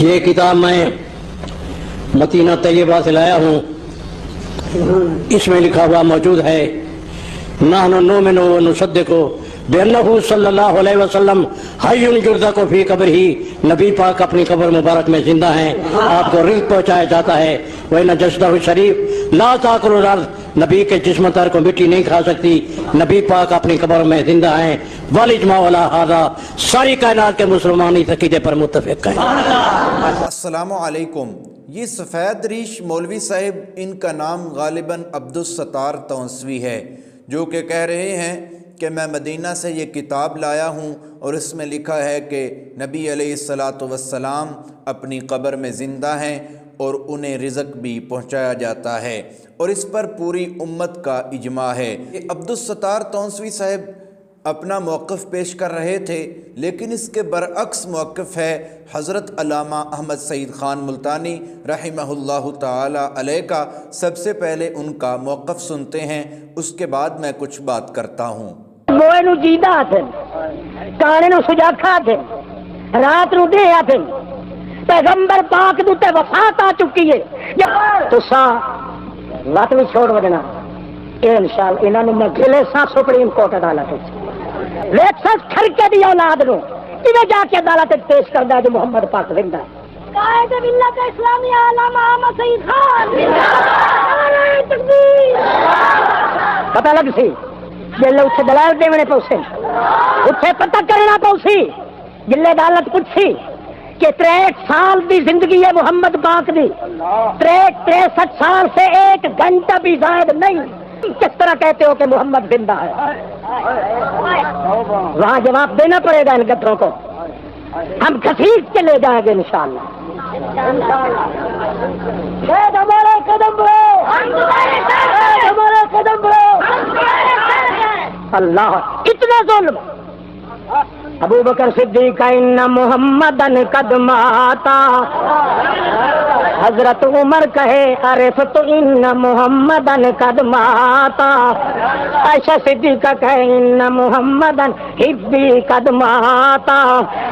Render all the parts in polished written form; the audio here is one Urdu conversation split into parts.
یہ کتاب میں مدینہ طیبہ سے لایا ہوں، اس میں لکھا ہوا موجود ہے نحن نؤمن و نصدق بأنہ صلی اللہ علیہ وسلم حی یرزق فی قبرہ، نبی پاک اپنی قبر مبارک میں زندہ ہیں، آپ کو رزق پہنچایا جاتا ہے۔ وَإِنَّ جَسَدَهُ الشَّرِيفُ لَا تَأْكُلُ الْأَرْضُ، نبی کے جسم تر کو مٹی نہیں کھا سکتی، نبی پاک اپنی قبر میں زندہ ہیں۔ وَالْإِجْمَاعُ عَلَىٰ هَٰذَا، ساری کائنات کے مسلمان اس عقیدے پر متفق ہیں۔ السلام علیکم۔ یہ سفید ریش مولوی صاحب، ان کا نام غالباً عبدالستار تونسوی ہے، جو کہ کہہ رہے ہیں کہ میں مدینہ سے یہ کتاب لایا ہوں اور اس میں لکھا ہے کہ نبی علیہ السلام اپنی قبر میں زندہ ہیں اور انہیں رزق بھی پہنچایا جاتا ہے، اور اس پر پوری امت کا اجماع ہے۔ یہ عبدالستار تونسوی صاحب اپنا موقف پیش کر رہے تھے، لیکن اس کے برعکس موقف ہے حضرت علامہ احمد سعید خان ملتانی رحمہ اللہ تعالی علیہ کا۔ سب سے پہلے ان کا موقف سنتے ہیں، اس کے بعد میں کچھ بات کرتا ہوں۔ موئے نو جیدا تھے، کانے نو سجاکھا تھے، رات نو دیا تھے، پیغمبر پاک دوتے وفات آ چکی ہے۔ تو سا لات بھی چھوڑ ودنا اے انشاءاللہ انہاں نو میں گلے سا سپریم کورٹ عدالت لیکسس کھڑکے دی اولاد نو کیویں جا کے عدالت پیش کردا ہے جو محمد پاک زندہ ہے۔ قائد ملت اسلامیہ علامہ احمد سعید خان نعرہ تکبیر۔ پتہ لگ سی جلے اتنے دلائل دیونے پوسے، اتنے پتہ کرنا پوسی، جلے عدالت پوچھی کہ 63 سال دی زندگی ہے محمد پاک دی، 63 سال سے 1 گھنٹہ بھی زائد نہیں، کس طرح کہتے ہو کہ محمد زندہ ہے؟ وہاں جواب دینا پڑے گا ان گدھروں کو، ہم گھسیٹ کے لے جائیں گے انشاءاللہ۔ ہمارے قدم بڑھو، ہمارے قدم بڑھو۔ اللہ اتنا ظلم۔ ابو بکر صدیق ان محمدن قد ماتا، حضرت عمر کہے عرفت ان محمدن قد ماتا، عائشہ صدیقہ کہے ان محمدن حبی قد ماتا،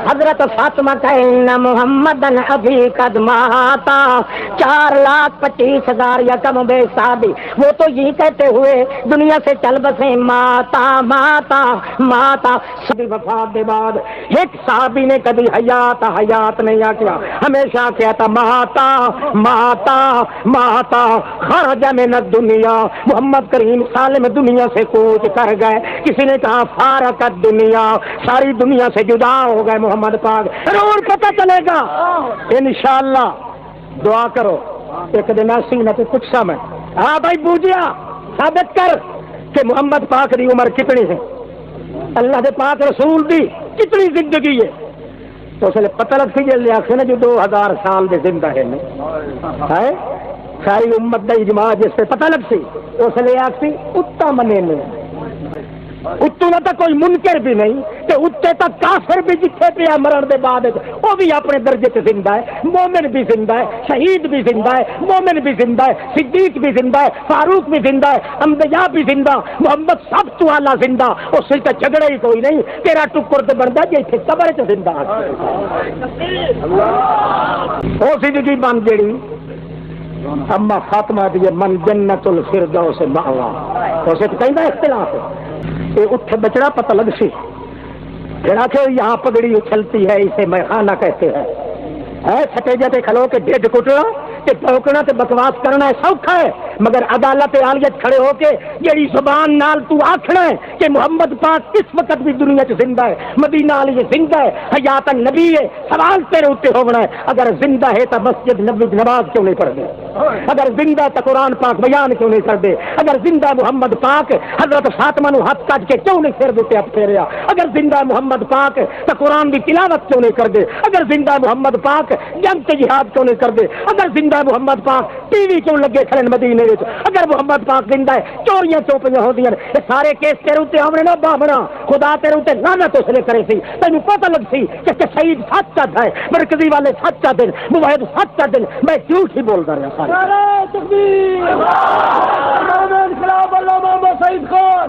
حضرت فاطمہ کہے ان محمدن ابھی قد ماتا۔ 4,25,000 یا کم بے صحابی وہ تو یہ کہتے ہوئے دنیا سے چل بسے ماتا ماتا ماتا۔ سبھی وفات کے بعد ایک صحابی نے کبھی حیات حیات نہیں کیا، ہمیشہ کیا تھا ماتا ماتا ماتا۔ خرج من الدنیا، محمد کریم سالم دنیا سے کوچ کر گئے۔ کسی نے کہا فارق الدنیا، ساری دنیا سے جدا ہو گئے محمد پاک۔ ضرور پتہ چلے گا انشاءاللہ، دعا کرو۔ ایک دن ایسی نہ تو کچھ سمجھ، ہاں بھائی بوجھیا ثابت کر کہ محمد پاک دی عمر کتنی ہے، اللہ دے پاک رسول دی کتنی زندگی ہے، تو اس لیے پتہ لگ سی جلدی آخر نا جو 2000 سال دے زندہ ہے ساری امت دا اجماع جس پہ پتہ لگ سی، اس لیے آخسی اتا منے میں اتو نہ کوئی منکر بھی نہیں، کہ اتنے تک کافر بھی جتنے پہ مرن دے بعد وہ بھی اپنے درجے سے زندہ ہے، مومن بھی زندہ ہے، شہید بھی زندہ ہے، مومن بھی زندہ ہے، صدیق بھی زندہ ہے، فاروق بھی زندہ ہے، انبیاء بھی زندہ، محمد سب تو اعلیٰ زندہ، اس سے جھگڑا ہی کوئی نہیں، تیرا ٹکر تو بنتا جی اتنے قبر چ زندہ وہ زندگی بن جڑی اما فاطمہ دی من جنت الفردوس مأوا، اسے تو کہیں اختلاف ہے۔ اٹھ بچڑا پتہ لگ سی، پھر آ کے یہاں پگڑی اچھلتی ہے اسے میخانہ کہتے ہیں، چھٹے جاتے کھلو کے ڈیڈ کٹنا تے بھوکنا تے بکواس کرنا ہے سوکھا ہے، مگر عدالت عالیت کھڑے ہو کے جیڑی زبان نال تو آکھنا ہے کہ محمد پاک اس وقت بھی دنیا چ زندہ ہے، مدینہ علی زندہ ہے، حیات النبی ہے، سوال تیرے اوتے ہونا ہے، اگر زندہ ہے تو مسجد نبوی نماز کیوں نہیں پڑھتے، اگر زندہ تو قرآن پاک بیان کیوں نہیں کرتے، اگر زندہ محمد پاک حضرت فاطمہ نو ہاتھ کٹ کے کیوں نہیں سر دیتے ہاتھ پھیریا، اگر زندہ محمد پاک تو قرآن کی تلاوت کیوں نہیں کرتے، اگر زندہ محمد پاک جنگ سے جہاد کیوں نہیں کرتے، اگر زندہ محمد پاک ٹی وی کیوں لگے کھڑے مدینے وچ، اگر محمد پاک زندہ ہے چوریاں چوپیاں ہوندیاں یہ سارے کیس تیرے اوتے آونے نہ بابنا، خدا تیرے اوتے لعنت اس نے کرے سی، تینوں پتہ لگ سی کہ شہید سچا ہے، مرکزی والے سچا دن، موحد سچا دن، میں جھوٹ ہی بولتا رہا سارے۔ نعرہ تکبیر، نعرہ انقلاب علامہ احمد سعید خان،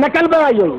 نقل بنائی ہوئی